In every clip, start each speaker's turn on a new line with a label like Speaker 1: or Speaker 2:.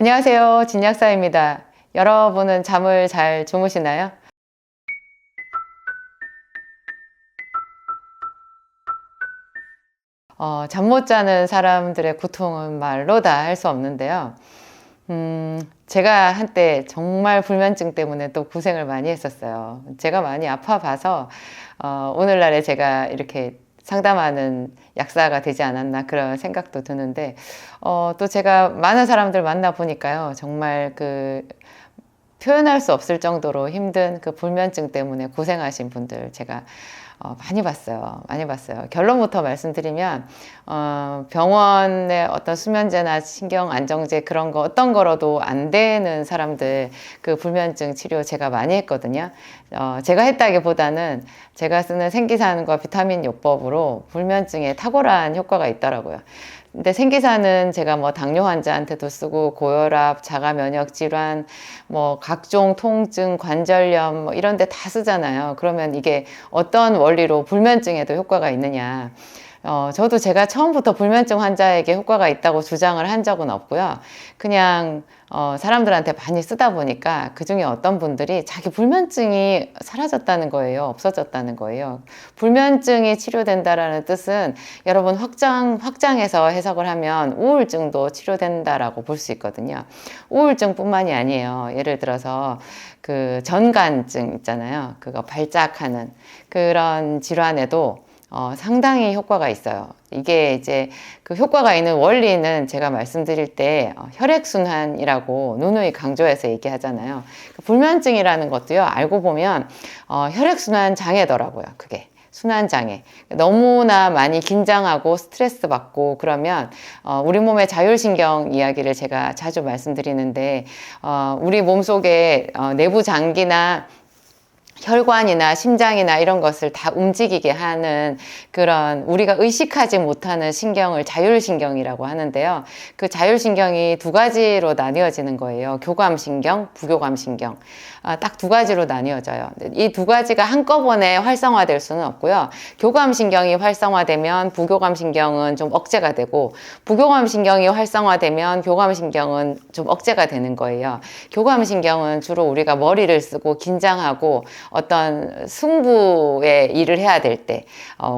Speaker 1: 안녕하세요. 진약사입니다. 여러분은 잠을 잘 주무시나요? 잠 못 자는 사람들의 고통은 말로 다 할 수 없는데요. 제가 한때 정말 불면증 때문에 또 고생을 많이 했었어요. 제가 많이 아파봐서, 오늘날에 제가 이렇게 상담하는 약사가 되지 않았나 그런 생각도 드는데, 또 제가 많은 사람들 만나보니까요. 정말 표현할 수 없을 정도로 힘든 그 불면증 때문에 고생하신 분들 제가 많이 봤어요. 많이 봤어요. 결론부터 말씀드리면, 병원의 어떤 수면제나 신경 안정제 그런 거 어떤 거로도 안 되는 사람들 그 불면증 치료 제가 많이 했거든요. 제가 했다기보다는 제가 쓰는 생기산과 비타민 요법으로 불면증에 탁월한 효과가 있더라고요. 근데 생기산은 제가 뭐 당뇨 환자한테도 쓰고 고혈압, 자가 면역 질환, 뭐 각종 통증, 관절염 뭐 이런 데 다 쓰잖아요. 그러면 이게 어떤 원리로 불면증에도 효과가 있느냐. 저도 제가 처음부터 불면증 환자에게 효과가 있다고 주장을 한 적은 없고요. 그냥 사람들한테 많이 쓰다 보니까 그중에 어떤 분들이 자기 불면증이 사라졌다는 거예요. 없어졌다는 거예요. 불면증이 치료된다라는 뜻은 여러분 확장해서 해석을 하면 우울증도 치료된다라고 볼 수 있거든요. 우울증뿐만이 아니에요. 예를 들어서 그 전간증 있잖아요. 그거 발작하는 그런 질환에도 상당히 효과가 있어요. 이게 이제 그 효과가 있는 원리는 제가 말씀드릴 때 혈액순환이라고 누누이 강조해서 얘기하잖아요. 불면증이라는 것도요, 알고 보면 혈액순환 장애더라고요. 그게. 순환장애. 너무나 많이 긴장하고 스트레스 받고 그러면 우리 몸의 자율신경 이야기를 제가 자주 말씀드리는데 우리 몸속에 내부 장기나 혈관이나 심장이나 이런 것을 다 움직이게 하는 그런 우리가 의식하지 못하는 신경을 자율신경이라고 하는데요. 그 자율신경이 두 가지로 나뉘어지는 거예요. 교감신경, 부교감신경. 딱 두 가지로 나뉘어져요. 이 두 가지가 한꺼번에 활성화될 수는 없고요. 교감신경이 활성화되면 부교감신경은 좀 억제가 되고 부교감신경이 활성화되면 교감신경은 좀 억제가 되는 거예요. 교감신경은 주로 우리가 머리를 쓰고 긴장하고 어떤 승부의 일을 해야 될 때,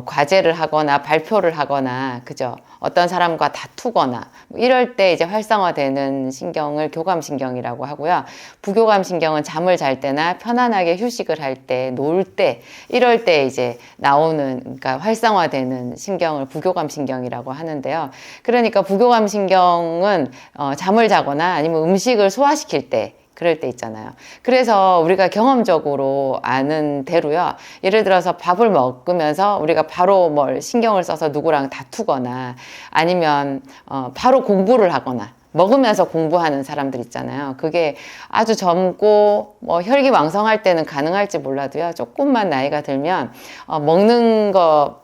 Speaker 1: 과제를 하거나 발표를 하거나, 그죠? 어떤 사람과 다투거나, 뭐 이럴 때 이제 활성화되는 신경을 교감신경이라고 하고요. 부교감신경은 잠을 잘 때나 편안하게 휴식을 할 때, 놀 때, 이럴 때 이제 나오는, 그러니까 활성화되는 신경을 부교감신경이라고 하는데요. 그러니까 부교감신경은 잠을 자거나 아니면 음식을 소화시킬 때, 그럴 때 있잖아요. 그래서 우리가 경험적으로 아는 대로요. 예를 들어서 밥을 먹으면서 우리가 바로 뭘 신경을 써서 누구랑 다투거나 아니면 바로 공부를 하거나 먹으면서 공부하는 사람들 있잖아요. 그게 아주 젊고 뭐 혈기왕성할 때는 가능할지 몰라도요. 조금만 나이가 들면 먹는 거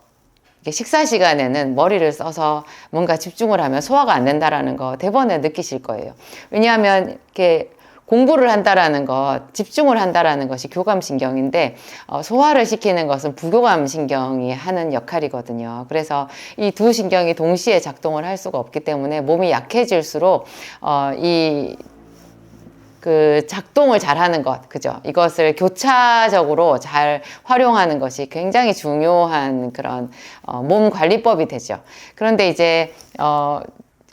Speaker 1: 식사 시간에는 머리를 써서 뭔가 집중을 하면 소화가 안 된다라는 거 대번에 느끼실 거예요. 왜냐하면 이렇게 공부를 한다라는 것, 집중을 한다라는 것이 교감신경인데 소화를 시키는 것은 부교감신경이 하는 역할이거든요. 그래서 이 두 신경이 동시에 작동을 할 수가 없기 때문에 몸이 약해질수록 그 작동을 잘하는 것, 그죠? 이것을 교차적으로 잘 활용하는 것이 굉장히 중요한 그런 몸 관리법이 되죠. 그런데 이제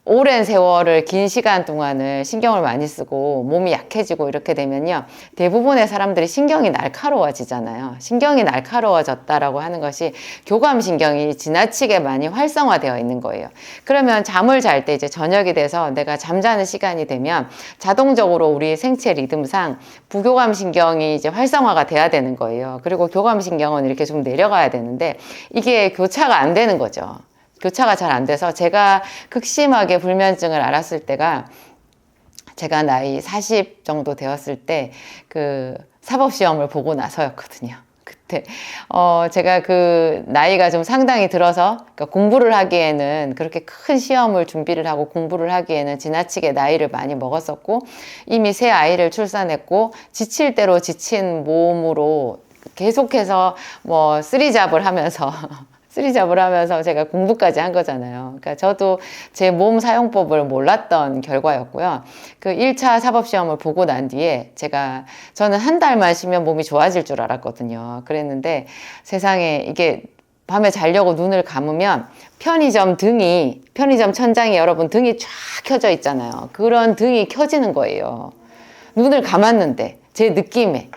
Speaker 1: 오랜 세월을 긴 시간 동안을 신경을 많이 쓰고 몸이 약해지고 이렇게 되면요. 대부분의 사람들이 신경이 날카로워지잖아요. 신경이 날카로워졌다라고 하는 것이 교감신경이 지나치게 많이 활성화되어 있는 거예요. 그러면 잠을 잘 때 이제 저녁이 돼서 내가 잠자는 시간이 되면 자동적으로 우리 생체 리듬상 부교감신경이 이제 활성화가 돼야 되는 거예요. 그리고 교감신경은 이렇게 좀 내려가야 되는데 이게 교차가 안 되는 거죠. 교차가 잘 안 돼서 제가 극심하게 불면증을 앓았을 때가 제가 나이 40 정도 되었을 때 그 사법시험을 보고 나서였거든요. 그때 제가 그 나이가 좀 상당히 들어서 그러니까 공부를 하기에는 그렇게 큰 시험을 준비를 하고 공부를 하기에는 지나치게 나이를 많이 먹었었고 이미 새 아이를 출산했고 지칠 대로 지친 몸으로 계속해서 뭐 쓰리잡을 하면서 쓰리잡을 하면서 제가 공부까지 한 거잖아요. 그러니까 저도 제 몸 사용법을 몰랐던 결과였고요. 그 1차 사법시험을 보고 난 뒤에 저는 한 달만 쉬면 몸이 좋아질 줄 알았거든요. 그랬는데 세상에 이게 밤에 자려고 눈을 감으면 편의점 천장에 여러분 등이 쫙 켜져 있잖아요. 그런 등이 켜지는 거예요. 눈을 감았는데 제 느낌에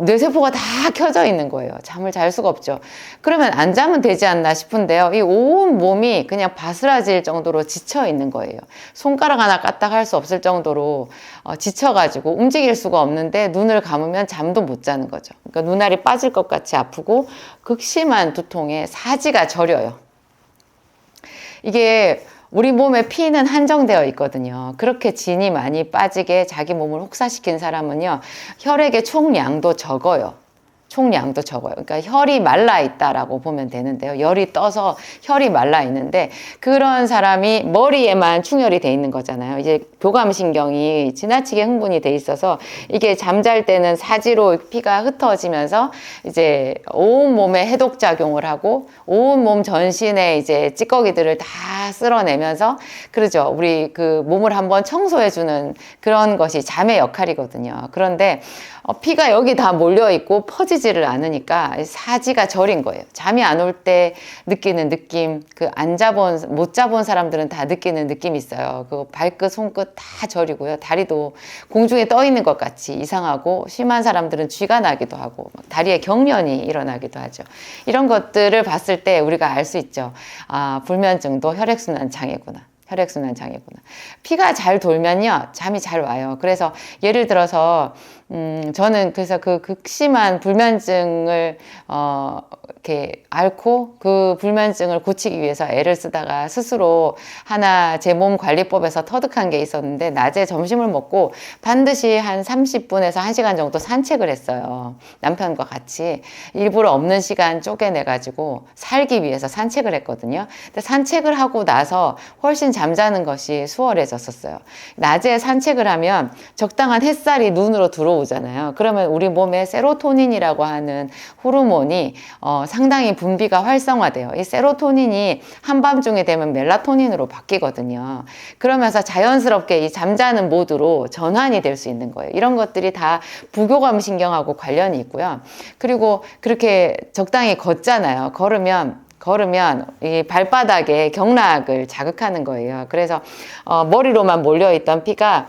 Speaker 1: 뇌세포가 다 켜져 있는 거예요. 잠을 잘 수가 없죠. 그러면 안 자면 되지 않나 싶은데요. 이 온 몸이 그냥 바스라질 정도로 지쳐 있는 거예요. 손가락 하나 까딱 할 수 없을 정도로 지쳐가지고 움직일 수가 없는데 눈을 감으면 잠도 못 자는 거죠. 그러니까 눈알이 빠질 것 같이 아프고 극심한 두통에 사지가 저려요. 이게 우리 몸의 피는 한정되어 있거든요. 그렇게 진이 많이 빠지게 자기 몸을 혹사시킨 사람은요, 혈액의 총량도 적어요. 그러니까 혈이 말라 있다라고 보면 되는데요. 열이 떠서 혈이 말라 있는데 그런 사람이 머리에만 충혈이 돼 있는 거잖아요. 이제 교감신경이 지나치게 흥분이 돼 있어서 이게 잠잘 때는 사지로 피가 흩어지면서 이제 온 몸에 해독작용을 하고 온 몸 전신에 이제 찌꺼기들을 다 쓸어내면서 그러죠. 우리 그 몸을 한번 청소해주는 그런 것이 잠의 역할이거든요. 그런데 피가 여기 다 몰려있고 퍼지지를 않으니까 사지가 저린 거예요. 잠이 안 올 때 느끼는 느낌, 못 자본 사람들은 다 느끼는 느낌이 있어요. 그 발끝, 손끝 다 저리고요. 다리도 공중에 떠 있는 것 같이 이상하고 심한 사람들은 쥐가 나기도 하고 다리에 경련이 일어나기도 하죠. 이런 것들을 봤을 때 우리가 알 수 있죠. 아, 불면증도 혈액순환 장애구나. 피가 잘 돌면요, 잠이 잘 와요. 그래서 예를 들어서 저는 그래서 그 극심한 불면증을 이렇게 앓고 그 불면증을 고치기 위해서 애를 쓰다가 스스로 하나 제 몸 관리법에서 터득한 게 있었는데 낮에 점심을 먹고 반드시 한 30분에서 1시간 정도 산책을 했어요. 남편과 같이 일부러 없는 시간 쪼개내가지고 살기 위해서 산책을 했거든요. 근데 산책을 하고 나서 훨씬 잠자는 것이 수월해졌었어요. 낮에 산책을 하면 적당한 햇살이 눈으로 들어오잖아요. 그러면 우리 몸에 세로토닌이라고 하는 호르몬이 상당히 분비가 활성화돼요. 이 세로토닌이 한밤중에 되면 멜라토닌으로 바뀌거든요. 그러면서 자연스럽게 이 잠자는 모드로 전환이 될 수 있는 거예요. 이런 것들이 다 부교감 신경하고 관련이 있고요. 그리고 그렇게 적당히 걷잖아요. 걸으면 이 발바닥에 경락을 자극하는 거예요. 그래서 머리로만 몰려있던 피가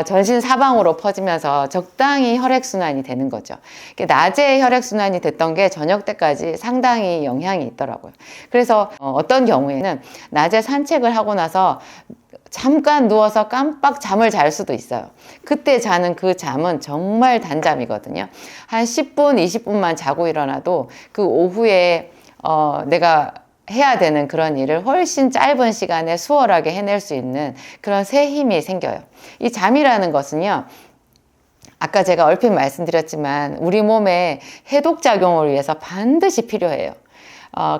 Speaker 1: 전신 사방으로 퍼지면서 적당히 혈액순환이 되는 거죠. 낮에 혈액순환이 됐던 게 저녁 때까지 상당히 영향이 있더라고요. 그래서 어떤 경우에는 낮에 산책을 하고 나서 잠깐 누워서 깜빡 잠을 잘 수도 있어요. 그때 자는 그 잠은 정말 단잠이거든요. 한 10분, 20분만 자고 일어나도 그 오후에 내가 해야 되는 그런 일을 훨씬 짧은 시간에 수월하게 해낼 수 있는 그런 새 힘이 생겨요. 이 잠이라는 것은요, 아까 제가 얼핏 말씀드렸지만 우리 몸의 해독작용을 위해서 반드시 필요해요.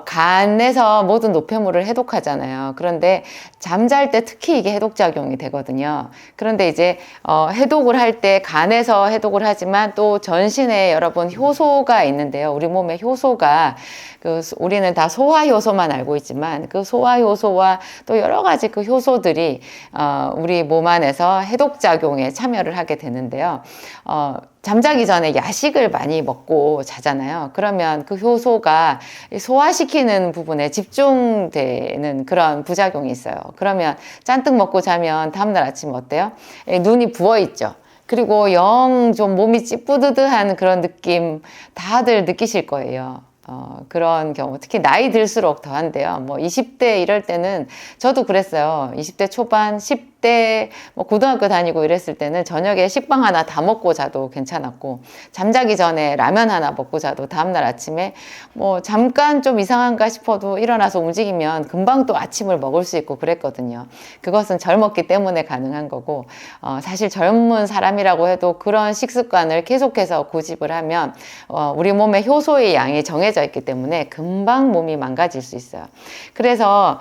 Speaker 1: 간에서 모든 노폐물을 해독하잖아요. 그런데 잠잘 때 특히 이게 해독작용이 되거든요. 그런데 이제 해독을 할 때 간에서 해독을 하지만 또 전신에 여러분 효소가 있는데요. 우리 몸의 효소가 우리는 다 소화효소만 알고 있지만 그 소화효소와 또 여러 가지 그 효소들이 우리 몸 안에서 해독작용에 참여를 하게 되는데요. 잠자기 전에 야식을 많이 먹고 자잖아요. 그러면 그 효소가 소화시키는 부분에 집중되는 그런 부작용이 있어요. 그러면 잔뜩 먹고 자면 다음날 아침 어때요? 눈이 부어있죠. 그리고 영 좀 몸이 찌뿌드드한 그런 느낌 다들 느끼실 거예요. 그런 경우 특히 나이 들수록 더한데요. 뭐 20대 이럴 때는 저도 그랬어요. 20대 초반 10대 뭐 고등학교 다니고 이랬을 때는 저녁에 식빵 하나 다 먹고 자도 괜찮았고 잠자기 전에 라면 하나 먹고 자도 다음날 아침에 뭐 잠깐 좀 이상한가 싶어도 일어나서 움직이면 금방 또 아침을 먹을 수 있고 그랬거든요. 그것은 젊었기 때문에 가능한 거고 사실 젊은 사람이라고 해도 그런 식습관을 계속해서 고집을 하면 우리 몸의 효소의 양이 정해져 있기 때문에 금방 몸이 망가질 수 있어요. 그래서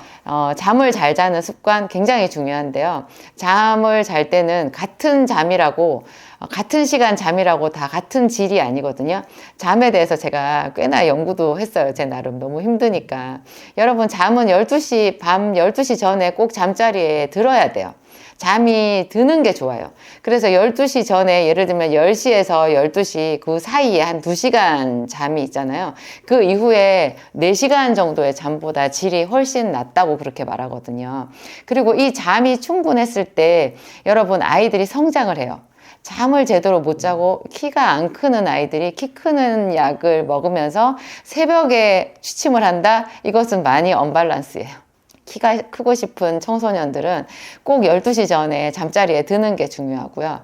Speaker 1: 잠을 잘 자는 습관 굉장히 중요한데요. 잠을 잘 때는 같은 잠이라고 같은 시간 잠이라고 다 같은 질이 아니거든요. 잠에 대해서 제가 꽤나 연구도 했어요. 제 나름 너무 힘드니까. 여러분 잠은 12시, 밤 12시 전에 꼭 잠자리에 들어야 돼요. 잠이 드는 게 좋아요. 그래서 12시 전에 예를 들면 10시에서 12시 그 사이에 한 2시간 잠이 있잖아요. 그 이후에 4시간 정도의 잠보다 질이 훨씬 낫다고 그렇게 말하거든요. 그리고 이 잠이 충분했을 때 여러분 아이들이 성장을 해요. 잠을 제대로 못 자고 키가 안 크는 아이들이 키 크는 약을 먹으면서 새벽에 취침을 한다? 이것은 많이 언밸런스예요. 키가 크고 싶은 청소년들은 꼭 12시 전에 잠자리에 드는 게 중요하고요.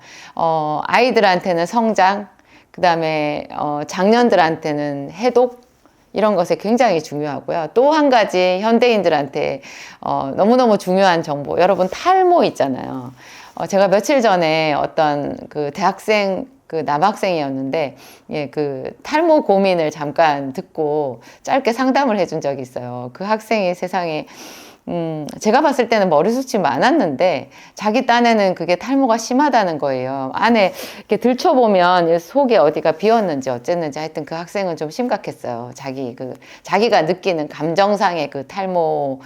Speaker 1: 아이들한테는 성장, 그 다음에 장년들한테는 해독, 이런 것에 굉장히 중요하고요. 또 한 가지 현대인들한테 너무너무 중요한 정보. 여러분 탈모 있잖아요. 제가 며칠 전에 어떤 그 대학생 그 남학생이었는데 그 탈모 고민을 잠깐 듣고 짧게 상담을 해준 적이 있어요. 그 학생이 세상에 제가 봤을 때는 머리숱이 많았는데 자기 딴에는 그게 탈모가 심하다는 거예요. 안에 이렇게 들춰보면 속에 어디가 비었는지 어쨌는지 하여튼 그 학생은 좀 심각했어요. 자기가 느끼는 감정상의 그 탈모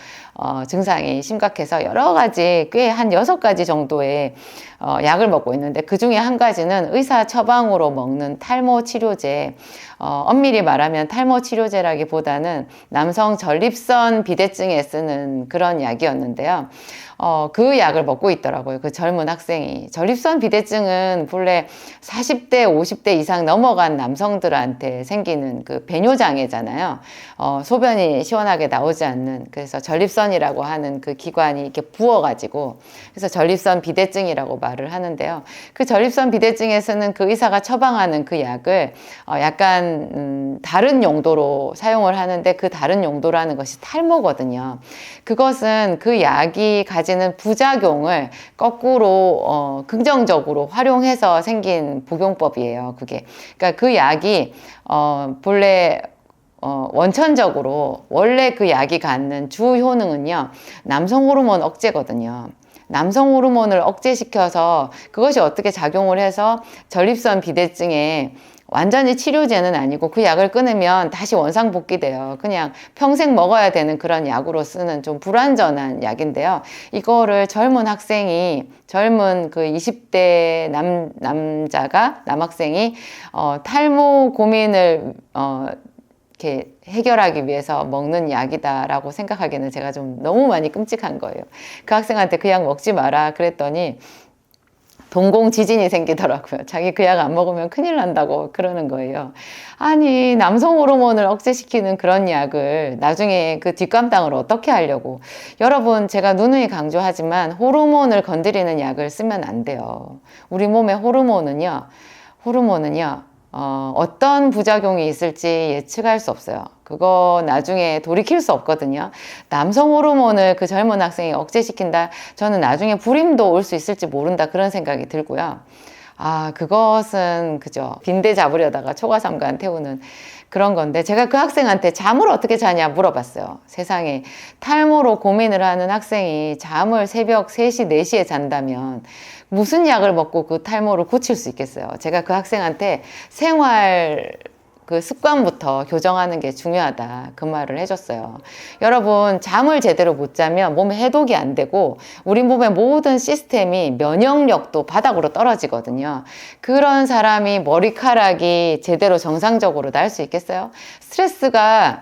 Speaker 1: 증상이 심각해서 여러 가지 꽤 한 6가지 정도의 약을 먹고 있는데 그 중에 한 가지는 의사 처방으로 먹는 탈모 치료제. 엄밀히 말하면 탈모 치료제라기보다는 남성 전립선 비대증에 쓰는 그런 약이었는데요. 그 약을 먹고 있더라고요. 그 젊은 학생이. 전립선 비대증은 본래 40대, 50대 이상 넘어간 남성들한테 생기는 그 배뇨장애잖아요. 소변이 시원하게 나오지 않는. 그래서 전립선이라고 하는 그 기관이 이렇게 부어가지고 그래서 전립선 비대증이라고 말을 하는데요. 그 전립선 비대증에 쓰는 그 의사가 처방하는 그 약을 약간 다른 용도로 사용을 하는데 그 다른 용도라는 것이 탈모거든요. 그것은 그 약이 가지는 부작용을 거꾸로 긍정적으로 활용해서 생긴 복용법이에요. 그게. 그러니까 그 약이 본래 원천적으로 원래 그 약이 갖는 주 효능은요. 남성 호르몬 억제거든요. 남성 호르몬을 억제시켜서 그것이 어떻게 작용을 해서 전립선 비대증에 완전히 치료제는 아니고 그 약을 끊으면 다시 원상복귀돼요. 그냥 평생 먹어야 되는 그런 약으로 쓰는 좀 불완전한 약인데요. 이거를 젊은 그 20대 남학생이 탈모 고민을 이렇게 해결하기 위해서 먹는 약이다라고 생각하기에는 제가 좀 너무 많이 끔찍한 거예요. 그 학생한테 그 약 먹지 마라 그랬더니 동공 지진이 생기더라고요. 자기 그 약 안 먹으면 큰일 난다고 그러는 거예요. 아니 남성 호르몬을 억제시키는 그런 약을 나중에 그 뒷감당을 어떻게 하려고. 여러분 제가 누누이 강조하지만 호르몬을 건드리는 약을 쓰면 안 돼요. 우리 몸의 호르몬은요 어떤 부작용이 있을지 예측할 수 없어요. 그거 나중에 돌이킬 수 없거든요. 남성 호르몬을 그 젊은 학생이 억제시킨다. 저는 나중에 불임도 올 수 있을지 모른다. 그런 생각이 들고요. 그것은 그죠. 빈대 잡으려다가 초가삼간 태우는 그런 건데 제가 그 학생한테 잠을 어떻게 자냐 물어봤어요. 세상에 탈모로 고민을 하는 학생이 잠을 새벽 3시, 4시에 잔다면 무슨 약을 먹고 그 탈모를 고칠 수 있겠어요. 제가 그 학생한테 생활 그 습관부터 교정하는 게 중요하다 그 말을 해줬어요. 여러분 잠을 제대로 못 자면 몸에 해독이 안 되고 우리 몸의 모든 시스템이 면역력도 바닥으로 떨어지거든요. 그런 사람이 머리카락이 제대로 정상적으로 날 수 있겠어요? 스트레스가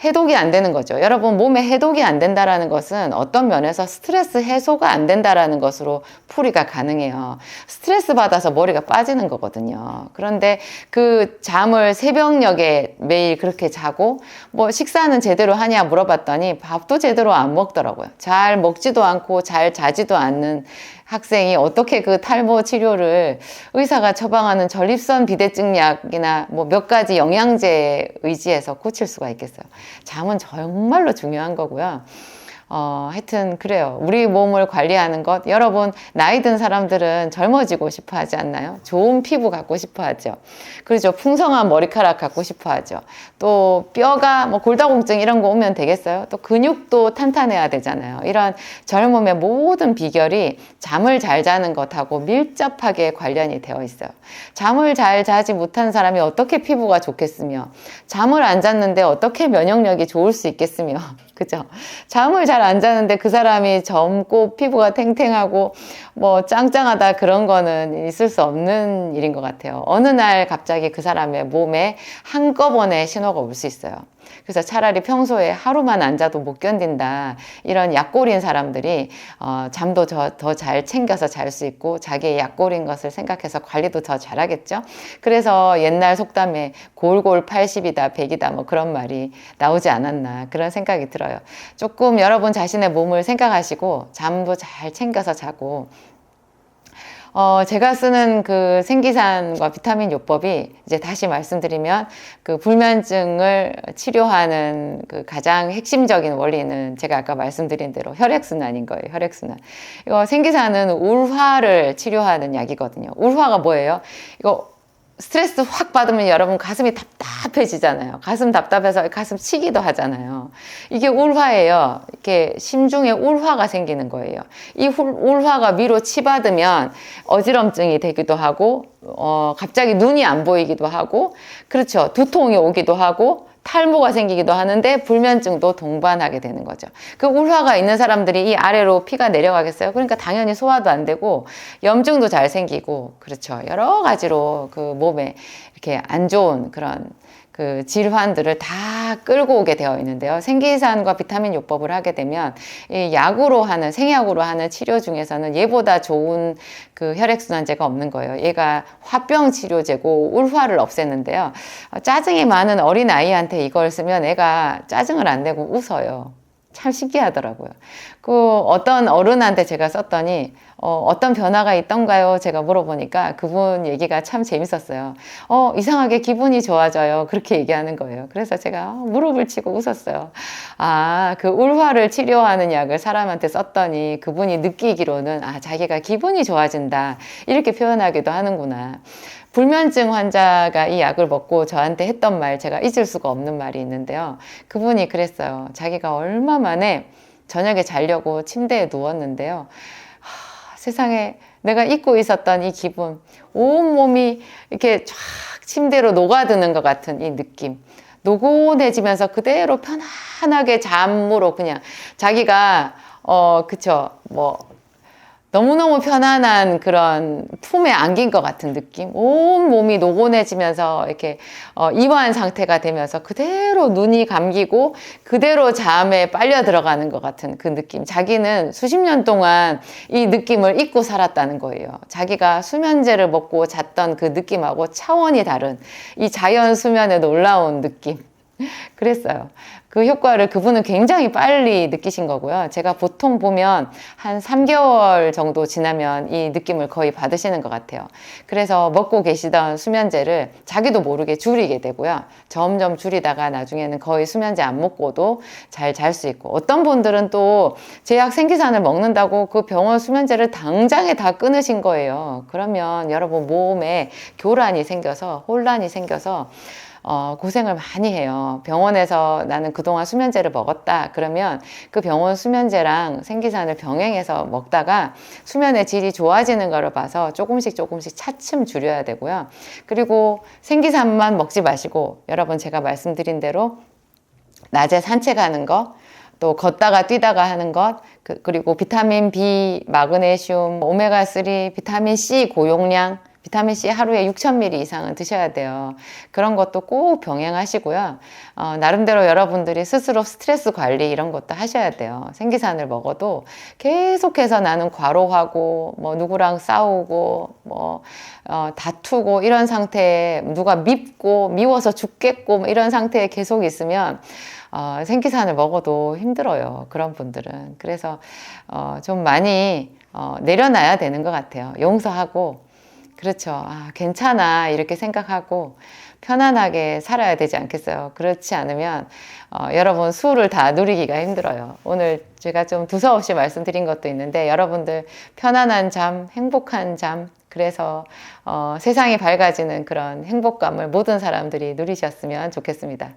Speaker 1: 해독이 안 되는 거죠. 여러분 몸에 해독이 안 된다라는 것은 어떤 면에서 스트레스 해소가 안 된다라는 것으로 풀이가 가능해요. 스트레스 받아서 머리가 빠지는 거거든요. 그런데 그 잠을 새벽녘에 매일 그렇게 자고 뭐 식사는 제대로 하냐 물어봤더니 밥도 제대로 안 먹더라고요. 잘 먹지도 않고 잘 자지도 않는 학생이 어떻게 그 탈모 치료를 의사가 처방하는 전립선 비대증 약이나 뭐 몇 가지 영양제 의지해서 고칠 수가 있겠어요. 잠은 정말로 중요한 거고요. 하여튼 그래요. 우리 몸을 관리하는 것, 여러분 나이 든 사람들은 젊어지고 싶어 하지 않나요? 좋은 피부 갖고 싶어 하죠. 그렇죠. 풍성한 머리카락 갖고 싶어 하죠. 또 뼈가 뭐 골다공증 이런 거 오면 되겠어요? 또 근육도 탄탄해야 되잖아요. 이런 젊음의 모든 비결이 잠을 잘 자는 것하고 밀접하게 관련이 되어 있어요. 잠을 잘 자지 못한 사람이 어떻게 피부가 좋겠으며, 잠을 안 잤는데 어떻게 면역력이 좋을 수 있겠으며, 그죠? 잠을 잘 안 자는데 그 사람이 젊고 피부가 탱탱하고 뭐 짱짱하다, 그런 거는 있을 수 없는 일인 것 같아요. 어느 날 갑자기 그 사람의 몸에 한꺼번에 신호가 올 수 있어요. 그래서 차라리 평소에 하루만 안 자도 못 견딘다, 이런 약골인 사람들이 잠도 더 잘 챙겨서 잘 수 있고 자기의 약골인 것을 생각해서 관리도 더 잘하겠죠. 그래서 옛날 속담에 골골 80이다 100이다 뭐 그런 말이 나오지 않았나, 그런 생각이 들어요. 조금 여러분 자신의 몸을 생각하시고 잠도 잘 챙겨서 자고, 제가 쓰는 그 생기산과 비타민 요법이, 이제 다시 말씀드리면 그 불면증을 치료하는 그 가장 핵심적인 원리는 제가 아까 말씀드린 대로 혈액순환인 거예요. 혈액순환. 이거 생기산은 울화를 치료하는 약이거든요. 울화가 뭐예요? 이거 스트레스 확 받으면 여러분 가슴이 답답해지잖아요. 가슴 답답해서 가슴 치기도 하잖아요. 이게 울화예요. 이렇게 심중에 울화가 생기는 거예요. 이 울화가 위로 치받으면 어지럼증이 되기도 하고, 갑자기 눈이 안 보이기도 하고, 그렇죠. 두통이 오기도 하고, 탈모가 생기기도 하는데 불면증도 동반하게 되는 거죠. 그 울화가 있는 사람들이 이 아래로 피가 내려가겠어요? 그러니까 당연히 소화도 안 되고 염증도 잘 생기고, 그렇죠. 여러 가지로 그 몸에 이렇게 안 좋은 그런 그 질환들을 다 끌고 오게 되어 있는데요. 생기산과 비타민 요법을 하게 되면 이 약으로 하는, 생약으로 하는 치료 중에서는 얘보다 좋은 그 혈액순환제가 없는 거예요. 얘가 화병 치료제고 울화를 없애는데요. 짜증이 많은 어린 아이한테 이걸 쓰면 애가 짜증을 안 내고 웃어요. 참 신기하더라고요. 그 어떤 어른한테 제가 썼더니 어떤 변화가 있던가요? 제가 물어보니까 그분 얘기가 참 재밌었어요. 이상하게 기분이 좋아져요. 그렇게 얘기하는 거예요. 그래서 제가 무릎을 치고 웃었어요. 아, 그 울화를 치료하는 약을 사람한테 썼더니 그분이 느끼기로는 자기가 기분이 좋아진다, 이렇게 표현하기도 하는구나. 불면증 환자가 이 약을 먹고 저한테 했던 말, 제가 잊을 수가 없는 말이 있는데요. 그분이 그랬어요. 자기가 얼마 만에 저녁에 자려고 침대에 누웠는데요. 세상에 내가 잊고 있었던 이 기분, 온몸이 이렇게 쫙 침대로 녹아드는 것 같은 이 느낌, 노곤해지면서 그대로 편안하게 잠으로 그냥 자기가 그쵸, 뭐 너무너무 편안한 그런 품에 안긴 것 같은 느낌, 온 몸이 노곤해지면서 이렇게 이완 상태가 되면서 그대로 눈이 감기고 그대로 잠에 빨려 들어가는 것 같은 그 느낌. 자기는 수십 년 동안 이 느낌을 잊고 살았다는 거예요. 자기가 수면제를 먹고 잤던 그 느낌하고 차원이 다른 이 자연 수면의 놀라운 느낌. 그랬어요. 그 효과를 그분은 굉장히 빨리 느끼신 거고요. 제가 보통 보면 한 3개월 정도 지나면 이 느낌을 거의 받으시는 것 같아요. 그래서 먹고 계시던 수면제를 자기도 모르게 줄이게 되고요. 점점 줄이다가 나중에는 거의 수면제 안 먹고도 잘 잘 수 있고, 어떤 분들은 또 제약 생기산을 먹는다고 그 병원 수면제를 당장에 다 끊으신 거예요. 그러면 여러분 몸에 교란이 생겨서, 혼란이 생겨서 고생을 많이 해요. 병원에서 나는 그동안 수면제를 먹었다 그러면 그 병원 수면제랑 생기산을 병행해서 먹다가 수면의 질이 좋아지는 거를 봐서 조금씩 차츰 줄여야 되고요. 그리고 생기산만 먹지 마시고, 여러분 제가 말씀드린 대로 낮에 산책하는 거, 또 걷다가 뛰다가 하는 것, 그리고 비타민 B, 마그네슘, 오메가3, 비타민 C 고용량, 비타민 C 하루에 6,000ml 이상은 드셔야 돼요. 그런 것도 꼭 병행하시고요. 나름대로 여러분들이 스스로 스트레스 관리 이런 것도 하셔야 돼요. 생기산을 먹어도 계속해서 나는 과로하고 뭐 누구랑 싸우고 뭐 다투고 이런 상태에, 누가 밉고 미워서 죽겠고 뭐 이런 상태에 계속 있으면 생기산을 먹어도 힘들어요. 그런 분들은. 그래서 좀 많이 내려놔야 되는 것 같아요. 용서하고, 그렇죠. 아, 괜찮아. 이렇게 생각하고 편안하게 살아야 되지 않겠어요? 그렇지 않으면 여러분 수를 다 누리기가 힘들어요. 오늘 제가 좀 두서없이 말씀드린 것도 있는데 여러분들 편안한 잠, 행복한 잠, 그래서 세상이 밝아지는 그런 행복감을 모든 사람들이 누리셨으면 좋겠습니다.